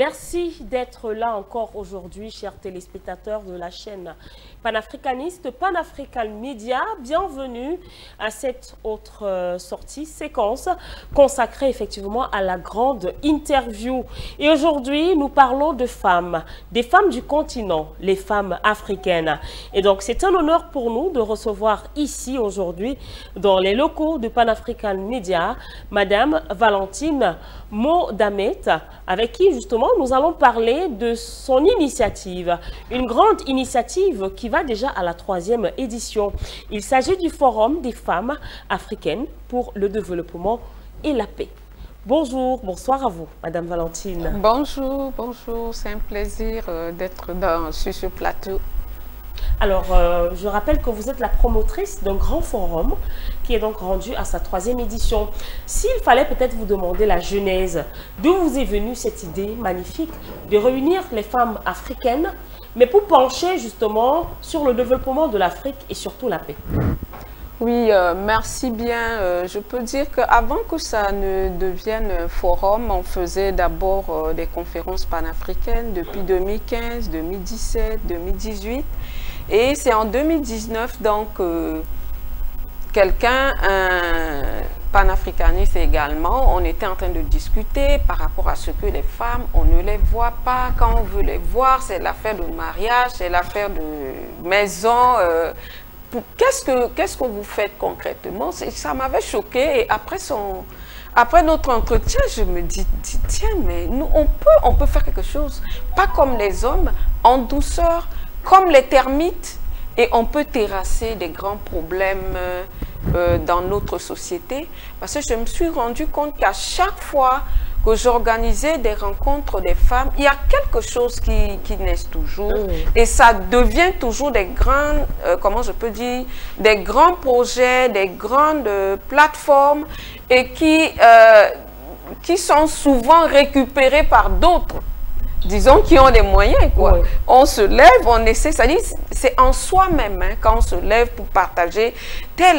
Merci d'être là encore aujourd'hui, chers téléspectateurs de la chaîne panafricaniste Panafrican Media. Bienvenue à cette autre séquence consacrée effectivement à la grande interview. Et aujourd'hui, nous parlons de femmes, des femmes du continent, les femmes africaines. Et donc, c'est un honneur pour nous de recevoir ici aujourd'hui, dans les locaux de Panafrican Media, Madame Valentine Modamet, avec qui justement nous allons parler de son initiative, une grande initiative qui va déjà à la 3e édition. Il s'agit du Forum des femmes africaines pour le développement et la paix. Bonjour, bonsoir à vous, Madame Valentine. Bonjour, bonjour, c'est un plaisir d'être sur ce plateau. Alors, je rappelle que vous êtes la promotrice d'un grand forum qui est donc rendu à sa 3e édition. S'il fallait peut-être vous demander la genèse, d'où vous est venue cette idée magnifique de réunir les femmes africaines, mais pour pencher justement sur le développement de l'Afrique et surtout la paix? Oui, merci bien. Je peux dire qu'avant que ça ne devienne un forum, on faisait d'abord des conférences panafricaines depuis 2015, 2017, 2018. Et c'est en 2019 donc quelqu'un, un panafricaniste également, on était en train de discuter par rapport à ce que les femmes, on ne les voit pas. Quand on veut les voir, c'est l'affaire de mariage, c'est l'affaire de maison. Qu'est-ce que vous faites concrètement? Ça m'avait choqué. Et après notre entretien, je me dis, tiens, mais nous, on peut faire quelque chose. Pas comme les hommes, en douceur, comme les termites, et on peut terrasser des grands problèmes dans notre société. Parce que je me suis rendu compte qu'à chaque fois que j'organisais des rencontres des femmes, il y a quelque chose qui naît toujours. Et ça devient toujours des grands, comment je peux dire, des grands projets, des grandes plateformes, et qui sont souvent récupérés par d'autres. Disons qui ont des moyens, quoi. Oui. On se lève, on essaie, ça dit, c'est en soi-même, hein, quand on se lève pour partager,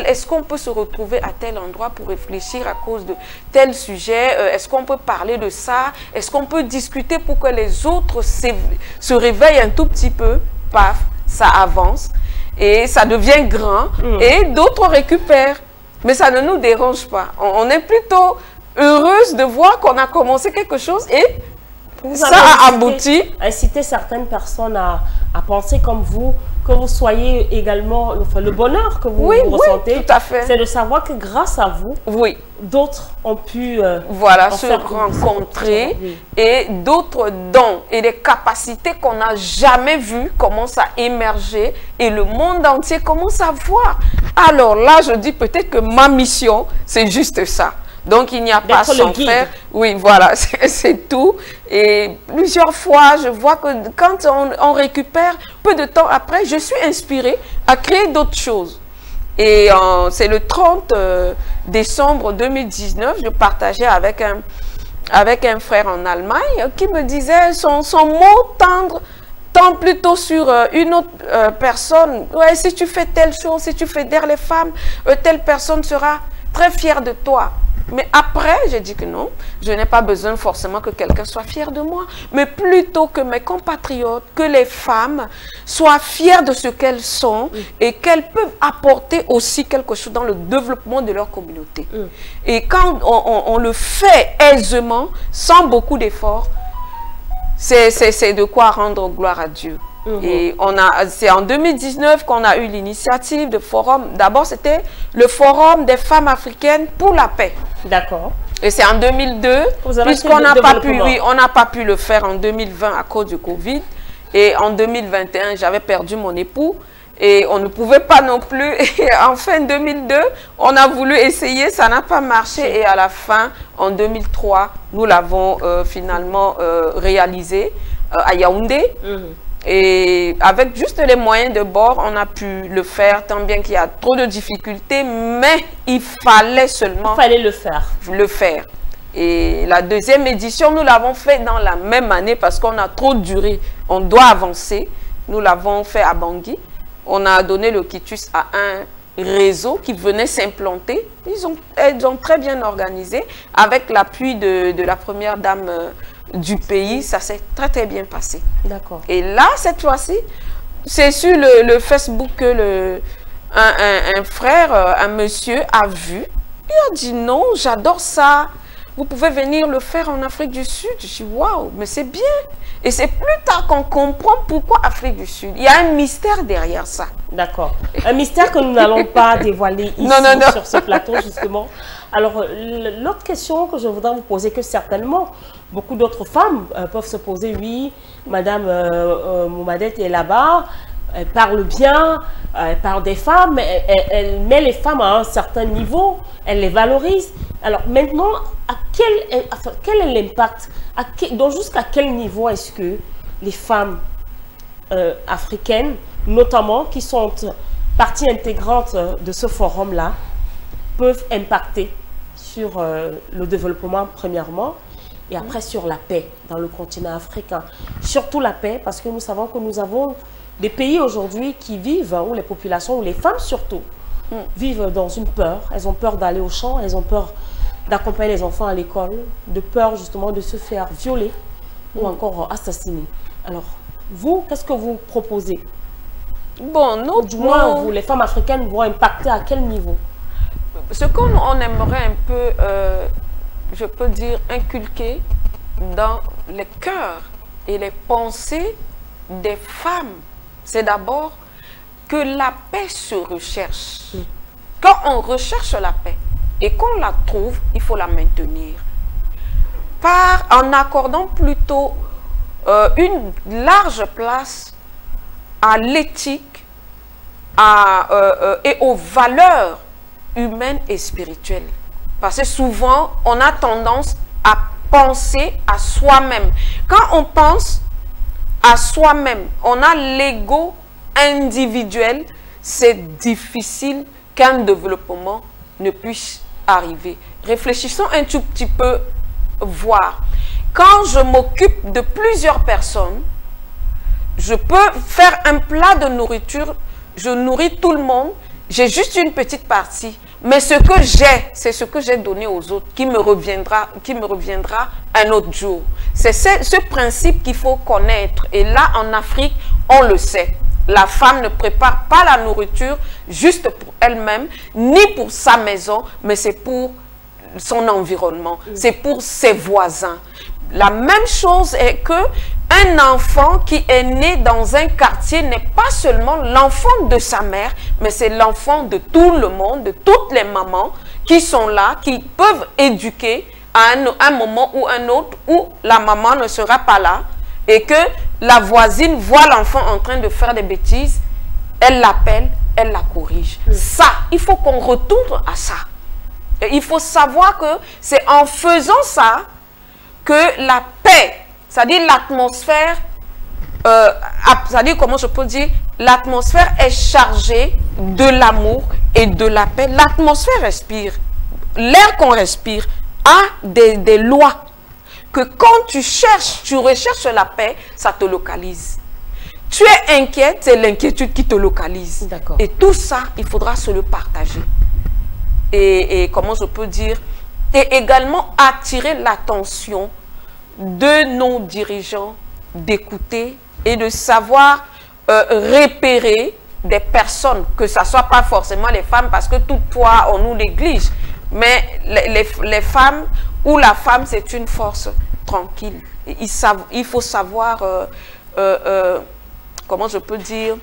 est-ce qu'on peut se retrouver à tel endroit pour réfléchir à cause de tel sujet, est-ce qu'on peut parler de ça, est-ce qu'on peut discuter pour que les autres se réveillent un tout petit peu, paf, ça avance, et ça devient grand, et d'autres récupèrent, mais ça ne nous dérange pas. On est plutôt heureuse de voir qu'on a commencé quelque chose et ça a abouti. Inciter certaines personnes à penser comme vous, que vous soyez également, enfin, le bonheur que vous, vous ressentez, tout à fait. C'est de savoir que grâce à vous, d'autres ont pu voilà, se rencontrer, et d'autres dons et des capacités qu'on n'a jamais vues commencent à émerger et le monde entier commence à voir. Alors là, je dis peut-être que ma mission, c'est juste ça. Donc, il n'y a pas sans faire. Oui, voilà, c'est tout. Et plusieurs fois, je vois que quand on récupère, peu de temps après, je suis inspirée à créer d'autres choses. Et c'est le 30 décembre 2019, je partageais avec un frère en Allemagne qui me disait son mot tendre tant plutôt sur une autre personne. Ouais, si tu fais telle chose, si tu fédères les femmes, telle personne sera très fière de toi. Mais après, j'ai dit que non, je n'ai pas besoin forcément que quelqu'un soit fier de moi, mais plutôt que mes compatriotes, que les femmes soient fières de ce qu'elles sont et qu'elles peuvent apporter aussi quelque chose dans le développement de leur communauté. Et quand on le fait aisément, sans beaucoup d'efforts, c'est de quoi rendre gloire à Dieu. Et c'est en 2019 qu'on a eu l'initiative de forum. D'abord, c'était le Forum des femmes africaines pour la paix. D'accord. Et c'est en 2002, puisqu'on n'a pas pu le faire en 2020 à cause du Covid. Et en 2021, j'avais perdu mon époux. Et on ne pouvait pas non plus. Et en fin 2002, on a voulu essayer, ça n'a pas marché. Et à la fin, en 2003, nous l'avons finalement réalisé à Yaoundé. Et avec juste les moyens de bord, on a pu le faire, tant bien qu'il y a trop de difficultés, mais il fallait seulement le faire. Et la 2e édition, nous l'avons fait dans la même année parce qu'on a trop duré. On doit avancer. Nous l'avons fait à Bangui. On a donné le quitus à un réseau qui venait s'implanter. Ils ont très bien organisé avec l'appui de la première dame du pays, ça s'est très très bien passé. D'accord. Et là, cette fois-ci, c'est sur le Facebook que un frère, un monsieur a vu. Il a dit non, j'adore ça. Vous pouvez venir le faire en Afrique du Sud. Je dis waouh, mais c'est bien. Et c'est plus tard qu'on comprend pourquoi Afrique du Sud. Il y a un mystère derrière ça. D'accord. Un mystère que nous n'allons pas dévoiler ici sur ce plateau, justement. Alors, l'autre question que je voudrais vous poser, que certainement beaucoup d'autres femmes peuvent se poser, oui, Madame Moumadette est là-bas, elle parle bien, elle parle des femmes, elle met les femmes à un certain niveau, elle les valorise. Alors maintenant, quel est l'impact, donc jusqu'à quel niveau est-ce que les femmes africaines, notamment qui sont partie intégrante de ce forum-là, peuvent impacter sur le développement premièrement, et après sur la paix dans le continent africain. Surtout la paix, parce que nous savons que nous avons des pays aujourd'hui qui vivent, où les populations, où les femmes surtout, vivent dans une peur. Elles ont peur d'aller au champ, elles ont peur d'accompagner les enfants à l'école, de peur justement de se faire violer ou encore assassiner. Alors, vous, qu'est-ce que vous proposez? Bon, non, du moins, vous, les femmes africaines, vont impacter à quel niveau? Ce qu'on aimerait un peu, je peux dire, inculquer dans les cœurs et les pensées des femmes, c'est d'abord que la paix se recherche. Quand on recherche la paix et qu'on la trouve, il faut la maintenir. En accordant plutôt une large place à l'éthique et aux valeurs humaines et spirituelles. Parce que souvent, on a tendance à penser à soi-même. Quand on pense à soi-même, on a l'ego individuel, c'est difficile qu'un développement ne puisse arriver. Réfléchissons un tout petit peu, voir. Quand je m'occupe de plusieurs personnes, je peux faire un plat de nourriture, je nourris tout le monde, j'ai juste une petite partie. Mais ce que j'ai, c'est ce que j'ai donné aux autres qui me reviendra un autre jour. C'est ce principe qu'il faut connaître. Et là, en Afrique, on le sait. La femme ne prépare pas la nourriture juste pour elle-même, ni pour sa maison, mais c'est pour son environnement, c'est pour ses voisins. La même chose est que un enfant qui est né dans un quartier n'est pas seulement l'enfant de sa mère, mais c'est l'enfant de tout le monde, de toutes les mamans qui sont là, qui peuvent éduquer à un moment ou un autre où la maman ne sera pas là et que la voisine voit l'enfant en train de faire des bêtises, elle l'appelle, elle la corrige. Ça, il faut qu'on retourne à ça. Et il faut savoir que c'est en faisant ça que la paix, c'est-à-dire l'atmosphère, c'est-à-dire comment je peux dire, l'atmosphère est chargée de l'amour et de la paix. L'atmosphère respire. L'air qu'on respire a des lois que quand tu recherches la paix, ça te localise. Tu es inquiète, c'est l'inquiétude qui te localise. Et tout ça, il faudra se le partager. Et comment je peux dire, et également attirer l'attention de nos dirigeants, d'écouter et de savoir repérer des personnes, que ce ne soit pas forcément les femmes, parce que toutefois on nous néglige, mais les femmes ou la femme, c'est une force tranquille. Il faut savoir, comment je peux dire,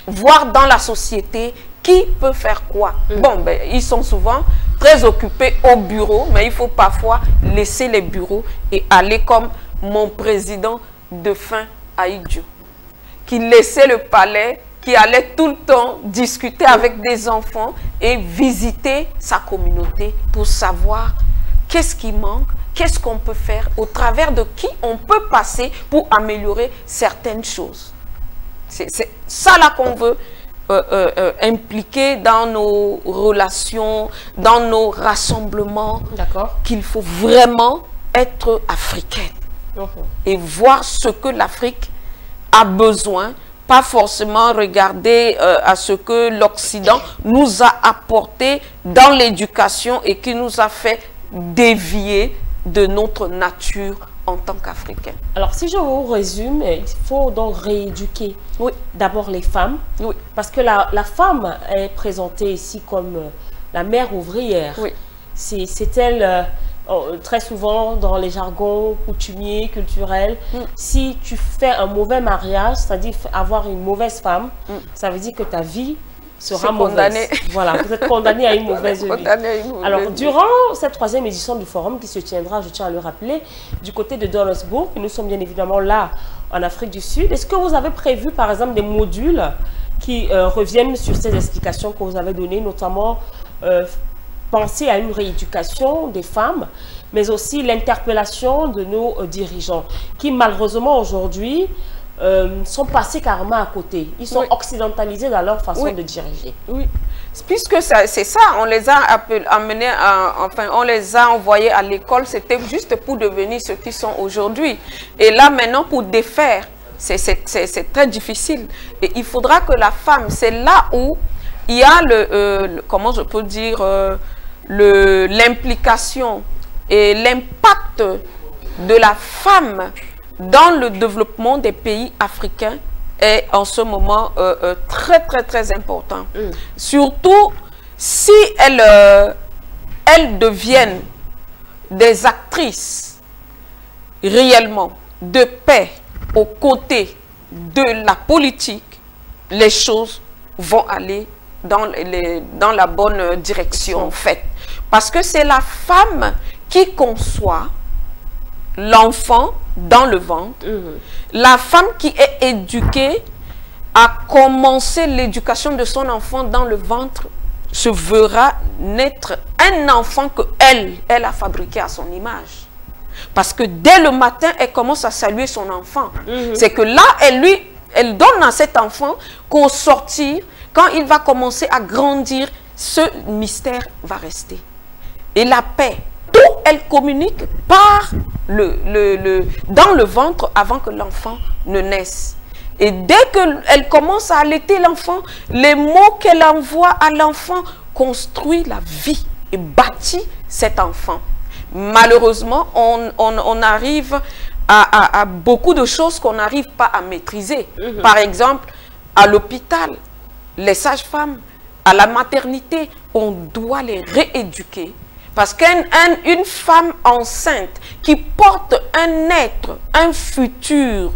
voir dans la société qui peut faire quoi. Bon, ben, ils sont souvent très occupés au bureau, mais il faut parfois laisser les bureaux et aller comme mon président de fin Aïdjo, qui laissait le palais, qui allait tout le temps discuter avec des enfants et visiter sa communauté pour savoir qu'est-ce qui manque, qu'est-ce qu'on peut faire, au travers de qui on peut passer pour améliorer certaines choses. C'est ça là qu'on veut impliquer dans nos relations, dans nos rassemblements, qu'il faut vraiment être africaine et voir ce que l'Afrique a besoin, pas forcément regarder à ce que l'Occident nous a apporté dans l'éducation et qui nous a fait dévier de notre nature en tant qu'Africains. Alors, si je vous résume, il faut donc rééduquer d'abord les femmes, parce que la femme est présentée ici comme la mère ouvrière. C'est elle, très souvent dans les jargons coutumiers, culturels, si tu fais un mauvais mariage, c'est-à-dire avoir une mauvaise femme, ça veut dire que ta vie sera mauvaise. Voilà, vous êtes condamné à une mauvaise vie. Alors, durant cette 3e édition du forum qui se tiendra, je tiens à le rappeler, du côté de Johannesburg, nous sommes bien évidemment là en Afrique du Sud, est-ce que vous avez prévu par exemple des modules qui reviennent sur ces explications que vous avez données, notamment penser à une rééducation des femmes, mais aussi l'interpellation de nos dirigeants, qui malheureusement aujourd'hui sont passés carrément à côté. Ils sont occidentalisés dans leur façon de diriger. Puisque c'est ça, on les a amenés, enfin, on les a envoyés à l'école, c'était juste pour devenir ce qu'ils sont aujourd'hui. Et là, maintenant, pour défaire, c'est très difficile. Et il faudra que la femme, c'est là où il y a comment je peux dire, l'implication et l'impact de la femme dans le développement des pays africains est en ce moment très important. Surtout si elles deviennent des actrices réellement de paix aux côtés de la politique, les choses vont aller dans la bonne direction en fait. Parce que c'est la femme qui conçoit l'enfant dans le ventre, la femme qui est éduquée à commencer l'éducation de son enfant dans le ventre se verra naître un enfant que elle a fabriqué à son image. Parce que dès le matin, elle commence à saluer son enfant. C'est que là, elle donne à cet enfant qu'au sortir, quand il va commencer à grandir, ce mystère va rester. Et la paix, tout elle communique par dans le ventre avant que l'enfant ne naisse. Et dès qu'elle commence à allaiter l'enfant, les mots qu'elle envoie à l'enfant construisent la vie et bâtit cet enfant. Malheureusement, on arrive à beaucoup de choses qu'on n'arrive pas à maîtriser. Par exemple, à l'hôpital, les sages-femmes, à la maternité, on doit les rééduquer. Parce qu'une femme enceinte qui porte un futur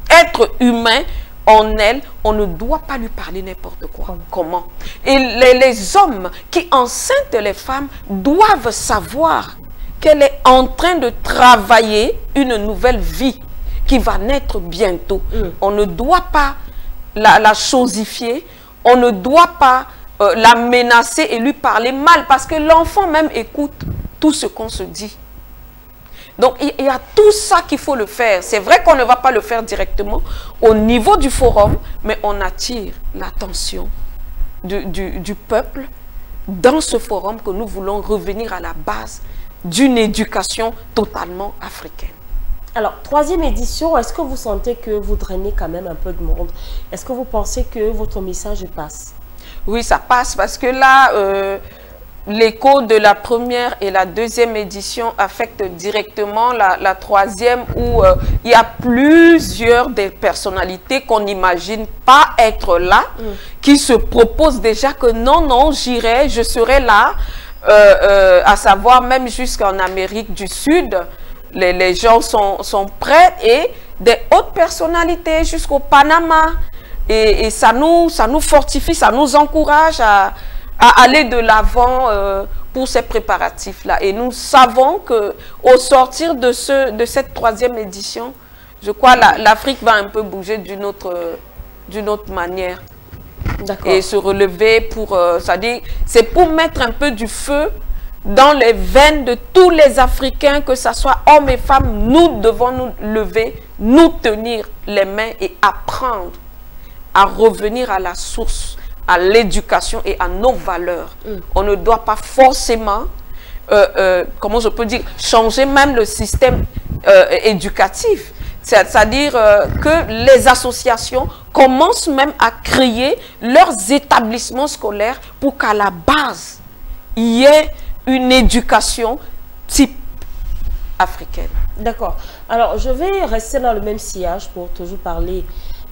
être humain en elle, on ne doit pas lui parler n'importe quoi. Comment? Et les hommes qui enceintent les femmes doivent savoir qu'elle est en train de travailler une nouvelle vie qui va naître bientôt. On ne doit pas la chosifier, on ne doit pas la menacer et lui parler mal, parce que l'enfant même écoute tout ce qu'on se dit. Donc, il y a tout ça qu'il faut le faire. C'est vrai qu'on ne va pas le faire directement au niveau du forum, mais on attire l'attention du peuple dans ce forum que nous voulons revenir à la base d'une éducation totalement africaine. Alors, 3e édition, est-ce que vous sentez que vous drainez quand même un peu de monde? Est-ce que vous pensez que votre message passe? Oui, ça passe parce que là, l'écho de la 1re et la 2e édition affecte directement la 3e où il y a plusieurs des personnalités qu'on n'imagine pas être là, qui se proposent déjà que non, j'irai, je serai là, à savoir même jusqu'en Amérique du Sud, les gens sont prêts, et des hautes personnalités jusqu'au Panama. Et ça nous fortifie, ça nous encourage à aller de l'avant pour ces préparatifs-là. Et nous savons qu'au sortir de cette 3e édition, je crois que l'Afrique va un peu bouger d'une autre manière. Et se relever pour, c'est pour mettre un peu du feu dans les veines de tous les Africains, que ce soit hommes et femmes. Nous devons nous lever, nous tenir les mains et apprendre à revenir à la source, à l'éducation et à nos valeurs. On ne doit pas forcément, comment je peux dire, changer même le système éducatif. C'est-à-dire que les associations commencent même à créer leurs établissements scolaires pour qu'à la base, il y ait une éducation type africaine. D'accord. Alors, je vais rester dans le même sillage pour toujours parler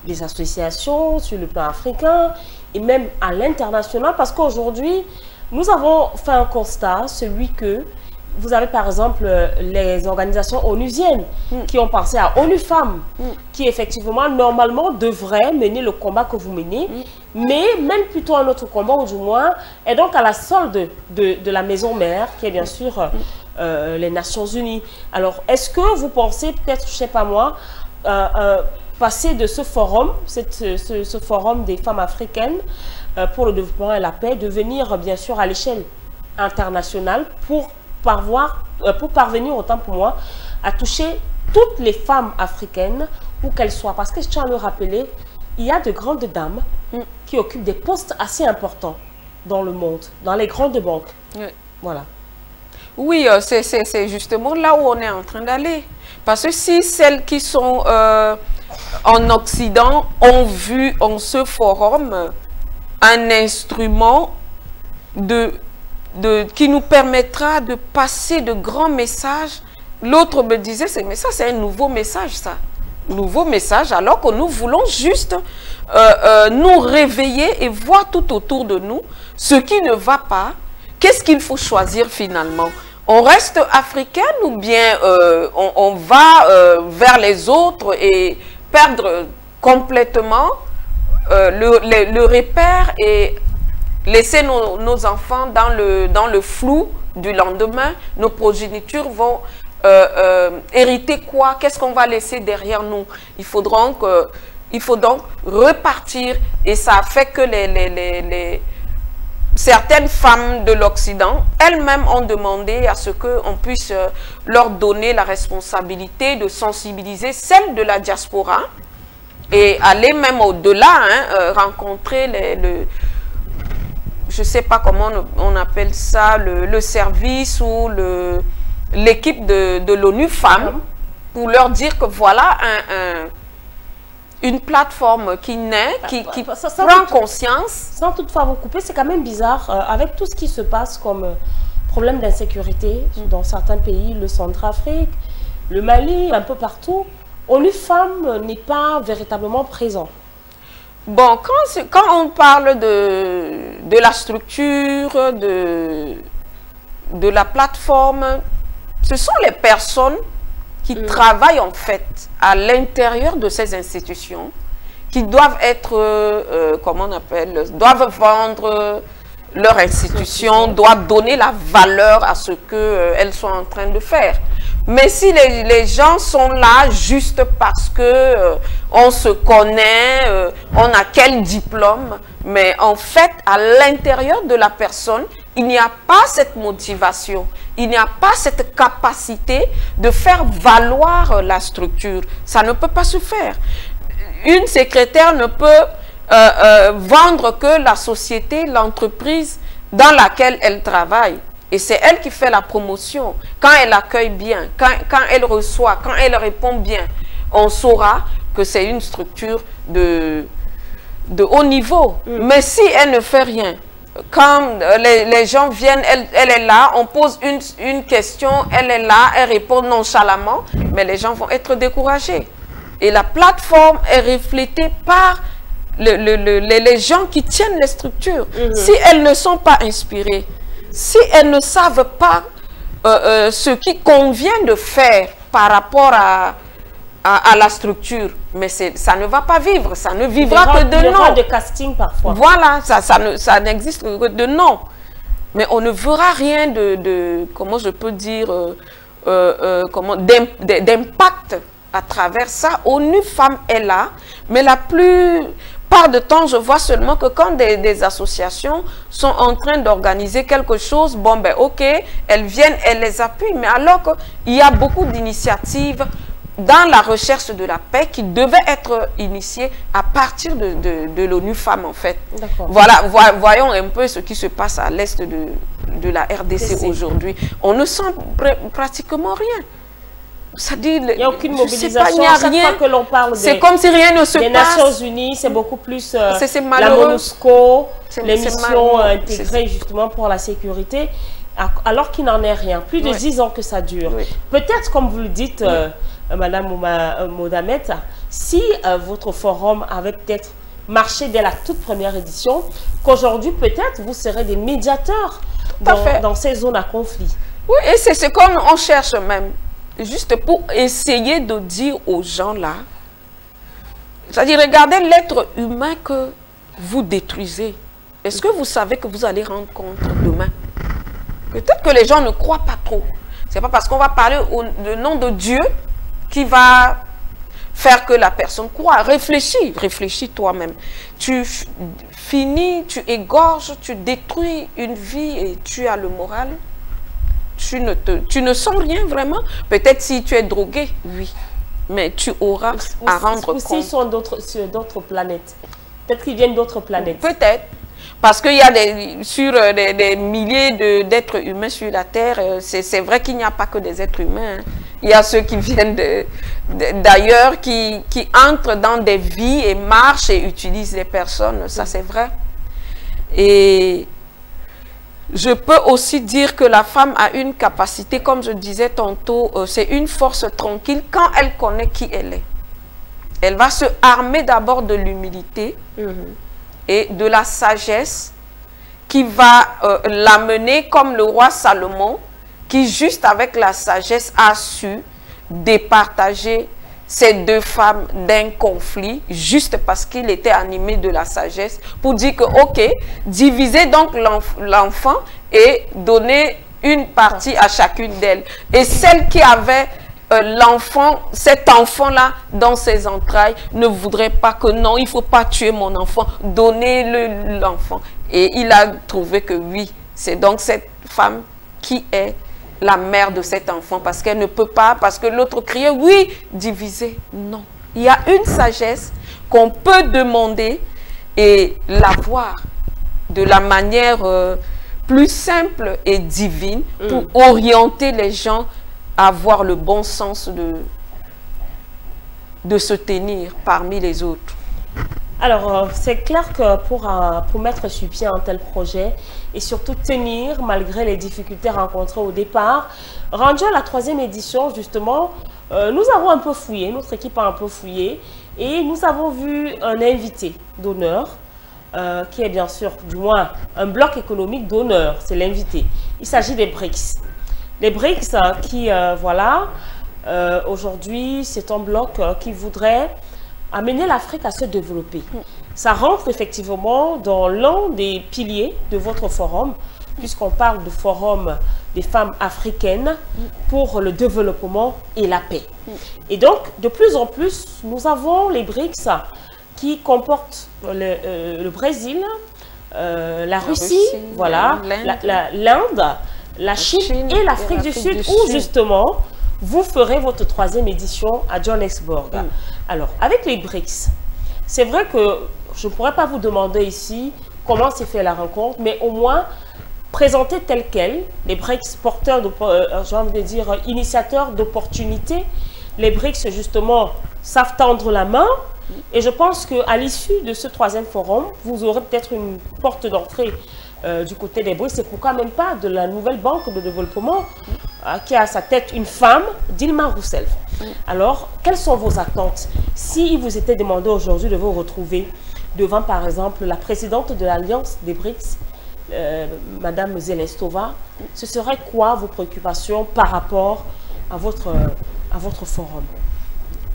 des associations sur le plan africain et même à l'international, parce qu'aujourd'hui, nous avons fait un constat, celui que vous avez par exemple les organisations onusiennes qui ont pensé à ONU Femmes, qui effectivement, normalement, devraient mener le combat que vous menez, mais même plutôt un autre combat, ou du moins, est donc à la solde de la maison mère, qui est bien sûr les Nations Unies. Alors, est-ce que vous pensez, peut-être, je ne sais pas moi, passer de ce forum, ce forum des femmes africaines pour le développement et la paix, devenir bien sûr à l'échelle internationale pour parvenir, autant pour moi, à toucher toutes les femmes africaines, où qu'elles soient. Parce que je tiens à le rappeler, il y a de grandes dames qui occupent des postes assez importants dans le monde, dans les grandes banques. Voilà. Oui, c'est justement là où on est en train d'aller. Parce que si celles qui sont en Occident ont vu en ce forum un instrument qui nous permettra de passer de grands messages. L'autre me disait, mais ça c'est un nouveau message, ça. Nouveau message, alors que nous voulons juste nous réveiller et voir tout autour de nous ce qui ne va pas. Qu'est-ce qu'il faut choisir finalement? On reste africaine ou bien on va vers les autres et perdre complètement le repère et laisser nos enfants dans le flou du lendemain? Nos progénitures vont hériter quoi? Qu'est-ce qu'on va laisser derrière nous? Il faut donc repartir, et ça fait que certaines femmes de l'Occident elles-mêmes ont demandé à ce qu'on puisse leur donner la responsabilité de sensibiliser celles de la diaspora et aller même au-delà, rencontrer je ne sais pas comment on appelle ça, le service ou l'équipe de l'ONU Femmes, pour leur dire que voilà une plateforme qui naît, qui prend conscience. Sans toutefois vous couper, c'est quand même bizarre, avec tout ce qui se passe comme problème d'insécurité dans certains pays, le Centrafrique, le Mali, un peu partout, ONU Femmes n'est pas véritablement présent. Bon, quand on parle de la structure, de la plateforme, ce sont les personnes qui travaillent en fait à l'intérieur de ces institutions, qui doivent être, comment on appelle, doivent vendre leur institution, doivent donner la valeur à ce qu'elles sont en train de faire. Mais si les gens sont là juste parce que on se connaît, on a quel diplôme, mais en fait, à l'intérieur de la personne, il n'y a pas cette motivation, il n'y a pas cette capacité de faire valoir la structure. Ça ne peut pas se faire. Une secrétaire ne peut vendre que la société, l'entreprise dans laquelle elle travaille. Et c'est elle qui fait la promotion. Quand elle accueille bien, quand elle reçoit, quand elle répond bien, on saura que c'est une structure de haut niveau. Mais si elle ne fait rien, quand les gens viennent, elle est là, on pose une question, elle est là, elle répond nonchalamment, mais les gens vont être découragés. Et la plateforme est reflétée par les gens qui tiennent les structures. Si elles ne sont pas inspirées, si elles ne savent pas ce qui convient de faire par rapport à la structure, mais ça ne va pas vivre, ça ne vivra que de nom. De casting parfois. Voilà, ça n'existe que de nom. Mais on ne verra rien de comment je peux dire, d'impact à travers ça. ONU Femmes est là, mais la plupart du temps, je vois seulement que quand des associations sont en train d'organiser quelque chose, bon ben ok, elles viennent, elles les appuient, mais alors qu'il y a beaucoup d'initiatives dans la recherche de la paix qui devaient être initiées à partir de l'ONU Femmes en fait. Voilà, voyons un peu ce qui se passe à l'est de la RDC aujourd'hui. On ne sent pratiquement rien. Ça dit, il n'y a aucune mobilisation, il n'y a rien. Que l'on parle c'est comme si rien ne se passe. Les Nations Unies, c'est beaucoup plus la MONUSCO, les missions intégrées justement pour la sécurité, alors qu'il n'en est rien. Plus de 10 ans que ça dure. Peut-être, comme vous le dites, Madame Modamet, si votre forum avait peut-être marché dès la toute première édition, qu'aujourd'hui peut-être vous serez des médiateurs dans ces zones à conflit. Oui, et c'est ce qu'on cherche même, juste pour essayer de dire aux gens là, c'est-à-dire regardez l'être humain que vous détruisez. Est-ce que vous savez que vous allez rendre compte demain? Peut-être que les gens ne croient pas trop. C'est pas parce qu'on va parler au nom de Dieu qui va faire que la personne croit. Réfléchis, réfléchis toi-même. Tu finis, tu égorges, tu détruis une vie et tu as le moral. Tu ne sens rien vraiment. Peut-être si tu es drogué, oui. Mais tu auras à rendre compte. Ou s'ils sont sur d'autres planètes. Peut-être qu'ils viennent d'autres planètes. Peut-être. Parce qu'il y a des milliers d'êtres humains sur la Terre. C'est vrai qu'il n'y a pas que des êtres humains. Hein. Il y a ceux qui viennent d'ailleurs, qui entrent dans des vies et marchent et utilisent les personnes. Ça, c'est vrai. Et je peux aussi dire que la femme a une capacité, comme je disais tantôt, c'est une force tranquille quand elle connaît qui elle est. Elle va se armer d'abord de l'humilité et de la sagesse qui va l'amener comme le roi Salomon, qui juste avec la sagesse a su départager ces deux femmes d'un conflit, juste parce qu'il était animé de la sagesse, pour dire que, ok, diviser donc l'enfant et donner une partie à chacune d'elles. Et celle qui avait l'enfant, cet enfant-là dans ses entrailles, ne voudrait pas que non, il ne faut pas tuer mon enfant, donnez-le l'enfant. Et il a trouvé que oui, c'est donc cette femme qui est la mère de cet enfant, parce qu'elle ne peut pas, parce que l'autre criait, oui, diviser. Non. Il y a une sagesse qu'on peut demander et l'avoir de la manière plus simple et divine pour orienter les gens à avoir le bon sens de se tenir parmi les autres. Alors, c'est clair que pour mettre sur pied un tel projet et surtout tenir malgré les difficultés rencontrées au départ, rendu à la 3e édition, justement, nous avons un peu fouillé, notre équipe a un peu fouillé et nous avons vu un invité d'honneur qui est bien sûr, du moins, un bloc économique d'honneur, c'est l'invité. Il s'agit des BRICS. Les BRICS qui, voilà, aujourd'hui, c'est un bloc qui voudrait amener l'Afrique à se développer. Ça rentre effectivement dans l'un des piliers de votre forum, puisqu'on parle du forum des femmes africaines pour le développement et la paix. Et donc, de plus en plus, nous avons les BRICS qui comportent le Brésil, la Russie, voilà, l'Inde, la Chine et l'Afrique du Sud, où justement, vous ferez votre 3e édition à Johannesburg. Alors, avec les BRICS, c'est vrai que je ne pourrais pas vous demander ici comment s'est fait la rencontre, mais au moins présenter tel quel, les BRICS porteurs, j'ai envie de dire, initiateurs d'opportunités. Les BRICS, justement, savent tendre la main. Et je pense qu'à l'issue de ce 3e forum, vous aurez peut-être une porte d'entrée du côté des BRICS. C'est pourquoi même pas de la nouvelle banque de développement qui a à sa tête une femme, Dilma Rousseff. Alors, quelles sont vos attentes? Si il vous était demandé aujourd'hui de vous retrouver devant, par exemple, la présidente de l'Alliance des BRICS, Madame Zelestova, ce serait quoi vos préoccupations par rapport à votre forum?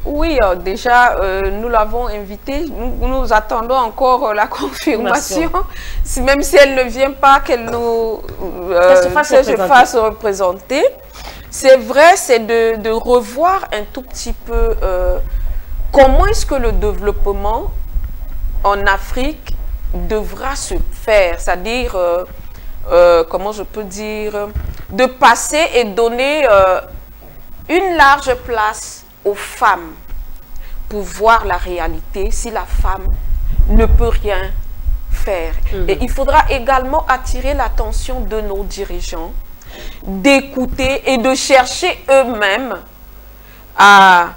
Oui, déjà, nous l'avons invitée. Nous attendons encore la confirmation. Même si elle ne vient pas, qu'elle nous se fasse représenter. C'est vrai, c'est de revoir un tout petit peu comment est-ce que le développement en Afrique devra se faire. C'est-à-dire, comment je peux dire, de passer et donner une large place aux femmes pour voir la réalité si la femme ne peut rien faire. Et il faudra également attirer l'attention de nos dirigeants, d'écouter et de chercher eux-mêmes à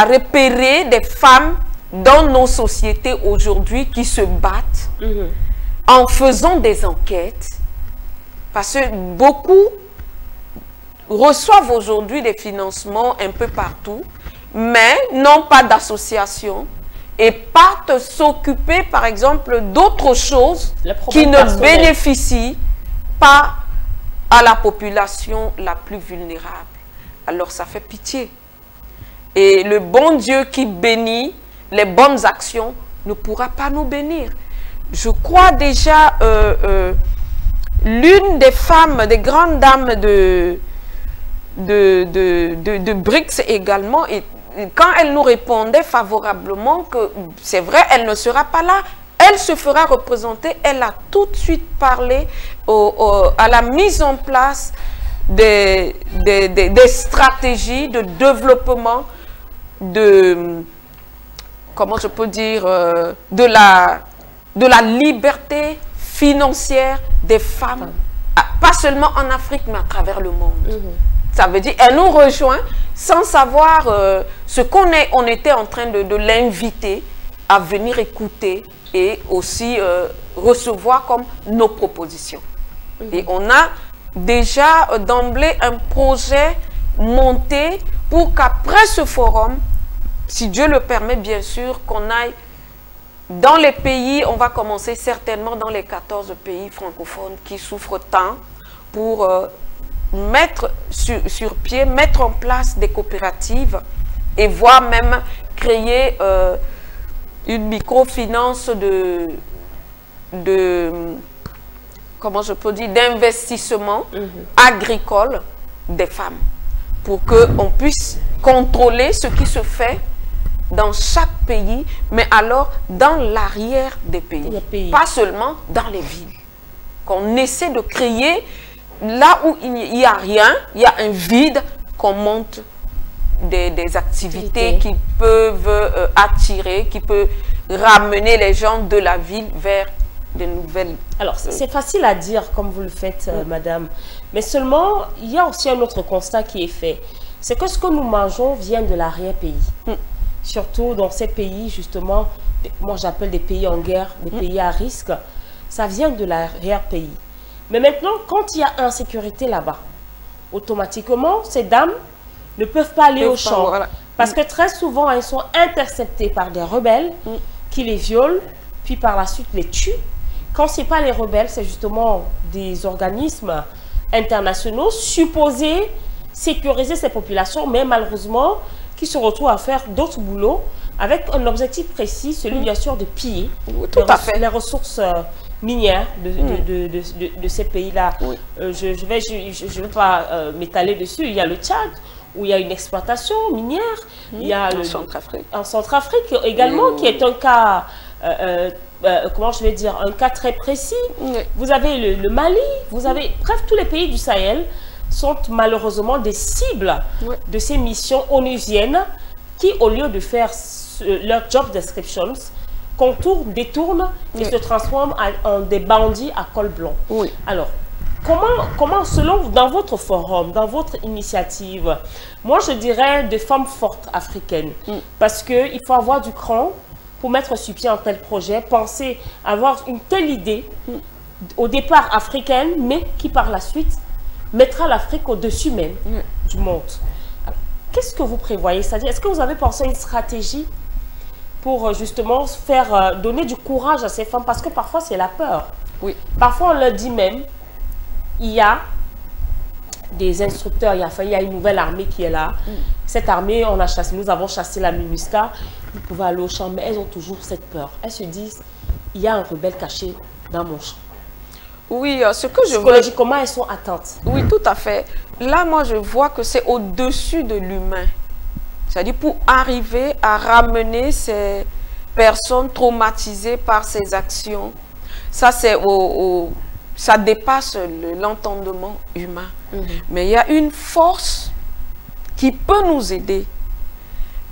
repérer des femmes dans nos sociétés aujourd'hui qui se battent en faisant des enquêtes, parce que beaucoup reçoivent aujourd'hui des financements un peu partout, mais n'ont pas d'association et partent s'occuper, par exemple, d'autres choses qui ne bénéficient pas à la population la plus vulnérable. Alors, ça fait pitié. Et le bon Dieu qui bénit les bonnes actions ne pourra pas nous bénir. Je crois déjà, l'une des femmes, des grandes dames de BRICS également, et quand elle nous répondait favorablement que c'est vrai, elle ne sera pas là, elle se fera représenter, elle a tout de suite parlé à la mise en place des stratégies de développement comment je peux dire, de la liberté financière des femmes, pas seulement en Afrique, mais à travers le monde. Ça veut dire, elle nous rejoint sans savoir ce on était en train de l'inviter à venir écouter et aussi recevoir comme nos propositions. Et on a déjà d'emblée un projet monté pour qu'après ce forum, si Dieu le permet bien sûr, qu'on aille dans les pays, on va commencer certainement dans les 14 pays francophones qui souffrent tant pour mettre sur pied, mettre en place des coopératives et voire même créer une microfinance comment je peux dire, d'investissement agricole des femmes pour qu'on puisse contrôler ce qui se fait dans chaque pays, mais alors dans l'arrière des pays, pas seulement dans les villes. Qu'on essaie de créer là où il n'y a rien, il y a un vide, qu'on monte des activités qui peuvent attirer, qui peuvent ramener les gens de la ville vers de nouvelles... Alors, c'est facile à dire, comme vous le faites, madame. Mais seulement, il y a aussi un autre constat qui est fait. C'est que ce que nous mangeons vient de l'arrière-pays. Surtout dans ces pays, justement, moi j'appelle des pays en guerre, des pays à risque. Ça vient de l'arrière-pays. Mais maintenant, quand il y a insécurité là-bas, automatiquement, ces dames ne peuvent pas aller au champ. Voilà. Parce que très souvent, elles sont interceptées par des rebelles qui les violent, puis par la suite les tuent. Quand ce n'est pas les rebelles, c'est justement des organismes internationaux supposés sécuriser ces populations, mais malheureusement, qui se retrouvent à faire d'autres boulots avec un objectif précis, celui bien sûr de piller les ressources minières de ces pays-là. Je vais pas m'étaler dessus. Il y a le Tchad, où il y a une exploitation minière. Il y a en Centrafrique également, qui est un cas... comment je vais dire, un cas très précis. Vous avez le Mali, vous avez, bref, tous les pays du Sahel sont malheureusement des cibles de ces missions onusiennes qui, au lieu de faire leur job descriptions, détournent et se transforment en des bandits à col blanc. Alors, comment, selon dans votre forum, dans votre initiative, moi je dirais des femmes fortes africaines, parce qu'il faut avoir du cran pour mettre sur pied un tel projet, penser avoir une telle idée, au départ africaine, mais qui par la suite mettra l'Afrique au-dessus même du monde. Qu'est-ce que vous prévoyez? C'est-à-dire, est-ce que vous avez pensé à une stratégie pour justement faire donner du courage à ces femmes? Parce que parfois, c'est la peur. Parfois, on leur dit même, il y a des instructeurs, il y a une nouvelle armée qui est là. Cette armée, nous avons chassé la MINUSCA. Vous pouvez aller au champ, mais elles ont toujours cette peur. Elles se disent, il y a un rebelle caché dans mon champ. Oui, ce que je vois... Psychologiquement, elles sont atteintes. Oui, tout à fait. Là, moi, je vois que c'est au-dessus de l'humain. C'est-à-dire pour arriver à ramener ces personnes traumatisées par ces actions, ça, ça dépasse l'entendement humain. Mais il y a une force qui peut nous aider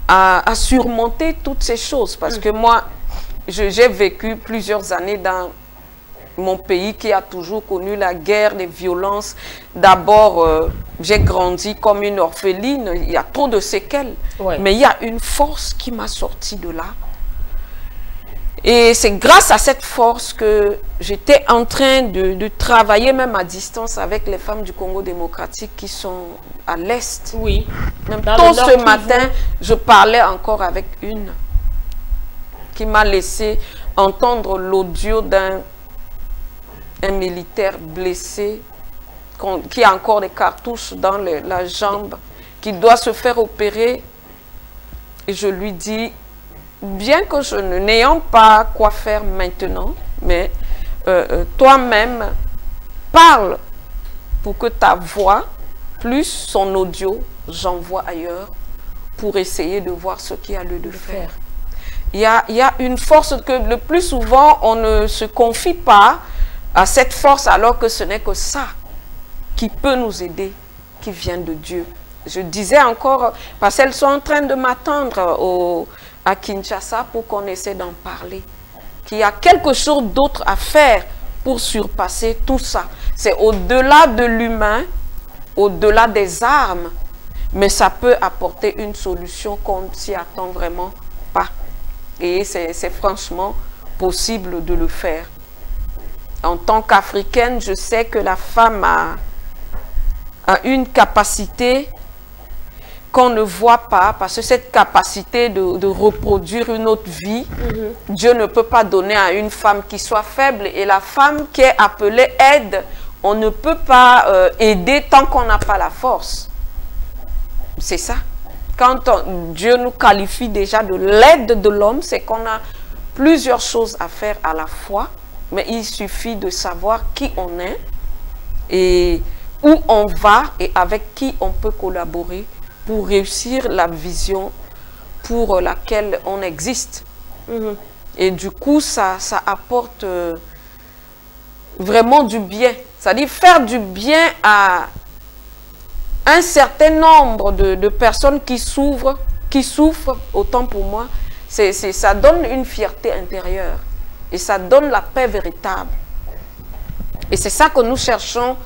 à surmonter toutes ces choses. Parce que moi, j'ai vécu plusieurs années dans mon pays qui a toujours connu la guerre, les violences. D'abord, j'ai grandi comme une orpheline. Il y a trop de séquelles. Mais il y a une force qui m'a sorti de là. Et c'est grâce à cette force que j'étais en train de travailler même à distance avec les femmes du Congo démocratique qui sont à l'Est. Oui. Même tôt ce matin, je parlais encore avec une qui m'a laissé entendre l'audio d'un militaire blessé, qui a encore des cartouches dans la jambe, qui doit se faire opérer. Et je lui dis, bien que je n'ayant pas quoi faire maintenant, mais toi-même, parle pour que ta voix, plus son audio, j'envoie ailleurs pour essayer de voir ce qu'il y a lieu de faire. Il y a une force que le plus souvent, on ne se confie pas à cette force alors que ce n'est que ça qui peut nous aider, qui vient de Dieu. Je disais encore, parce qu'elles sont en train de m'attendre à Kinshasa pour qu'on essaie d'en parler, qu'il y a quelque chose d'autre à faire pour surpasser tout ça. C'est au-delà de l'humain, au-delà des armes, mais ça peut apporter une solution qu'on ne s'y attend vraiment pas. Et c'est franchement possible de le faire. En tant qu'Africaine, je sais que la femme a une capacité qu'on ne voit pas, parce que cette capacité de reproduire une autre vie, Dieu ne peut pas donner à une femme qui soit faible. Et la femme qui est appelée aide, on ne peut pas aider tant qu'on n'a pas la force. C'est ça. Quand Dieu nous qualifie déjà de l'aide de l'homme, c'est qu'on a plusieurs choses à faire à la fois, mais il suffit de savoir qui on est et où on va et avec qui on peut collaborer pour réussir la vision pour laquelle on existe. Et du coup, ça apporte vraiment du bien. C'est-à-dire faire du bien à un certain nombre de personnes qui souffrent, autant pour moi, ça donne une fierté intérieure et ça donne la paix véritable. Et c'est ça que nous cherchons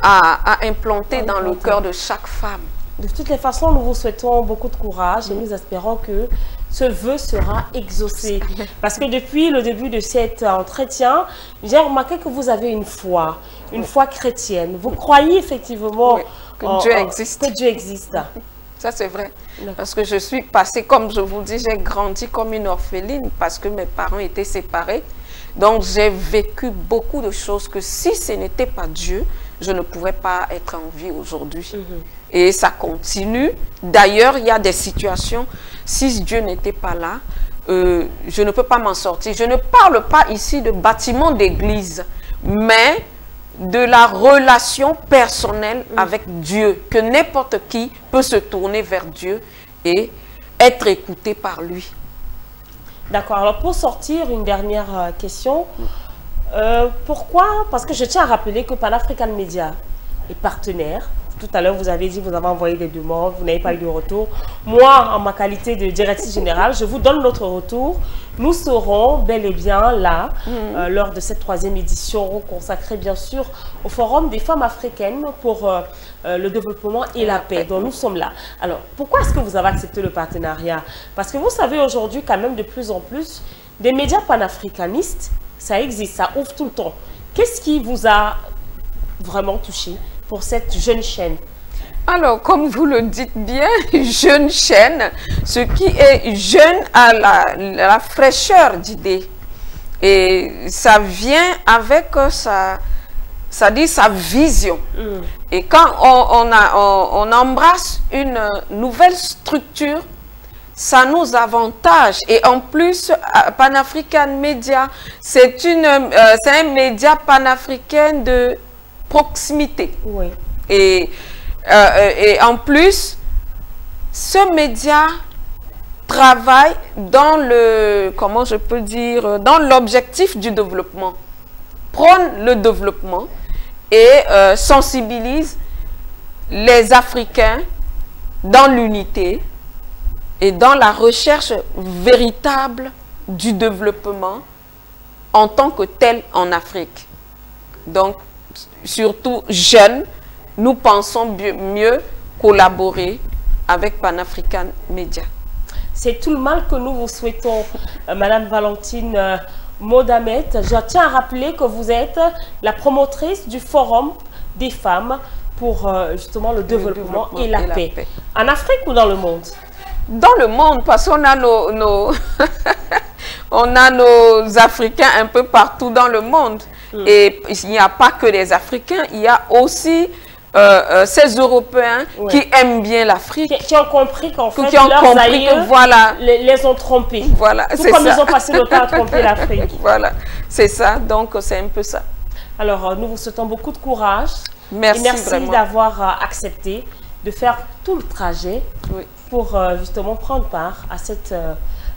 à implanter dans le cœur de chaque femme. De toutes les façons, nous vous souhaitons beaucoup de courage et nous espérons que ce vœu sera exaucé. Parce que depuis le début de cet entretien, j'ai remarqué que vous avez une foi chrétienne. Vous croyez effectivement que Dieu existe. Que Dieu existe. Ça, c'est vrai. Parce que je suis passée, comme je vous dis, j'ai grandi comme une orpheline parce que mes parents étaient séparés. Donc, j'ai vécu beaucoup de choses que si ce n'était pas Dieu, je ne pourrais pas être en vie aujourd'hui. Et ça continue. D'ailleurs, il y a des situations, si Dieu n'était pas là, je ne peux pas m'en sortir. Je ne parle pas ici de bâtiment d'église, mais de la relation personnelle avec Dieu, que n'importe qui peut se tourner vers Dieu et être écouté par lui. D'accord. Alors, pour sortir, une dernière question. Pourquoi? Parce que je tiens à rappeler que Pan-African Media est partenaire. Tout à l'heure, vous avez dit que vous avez envoyé des demandes, vous n'avez pas eu de retour. Moi, en ma qualité de directrice générale, je vous donne notre retour. Nous serons bel et bien là, lors de cette 3e édition consacrée bien sûr au Forum des femmes africaines pour le développement et la paix, dont nous sommes là. Alors, pourquoi est-ce que vous avez accepté le partenariat? Parce que vous savez aujourd'hui quand même de plus en plus, des médias panafricanistes, ça existe, ça ouvre tout le temps. Qu'est-ce qui vous a vraiment touché pour cette jeune chaîne? Alors, comme vous le dites bien, jeune chaîne, ce qui est jeune a la fraîcheur d'idées. Et ça vient avec sa vision. Et quand on embrasse une nouvelle structure, ça nous avantage. Et en plus, Pan-African Media, c'est un média panafricain de proximité. Oui. Et en plus, ce média travaille dans comment je peux dire, dans l'objectif du développement. Prône le développement et sensibilise les Africains dans l'unité et dans la recherche véritable du développement en tant que tel en Afrique. Donc, surtout jeunes, nous pensons mieux collaborer avec Pan-African Media. C'est tout le mal que nous vous souhaitons, Madame Valentine Modamet. Je tiens à rappeler que vous êtes la promotrice du Forum des femmes pour justement le développement et la paix. En Afrique ou dans le monde? Dans le monde, parce qu'on a on a nos Africains un peu partout dans le monde. Et il n'y a pas que les Africains, il y a aussi ces Européens qui aiment bien l'Afrique. Qui ont compris qu'en fait, leurs aïeux voilà, les ont trompés. Voilà, tout comme ils ont passé le temps à tromper l'Afrique. Voilà, c'est ça. Donc, c'est un peu ça. Alors, nous vous souhaitons beaucoup de courage. Merci, et merci d'avoir accepté de faire tout le trajet pour justement prendre part à cette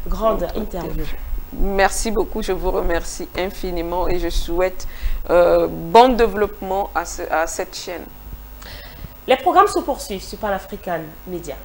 grande interview. Merci beaucoup, je vous remercie infiniment et je souhaite bon développement à cette chaîne. Les programmes se poursuivent sur Pan African Media.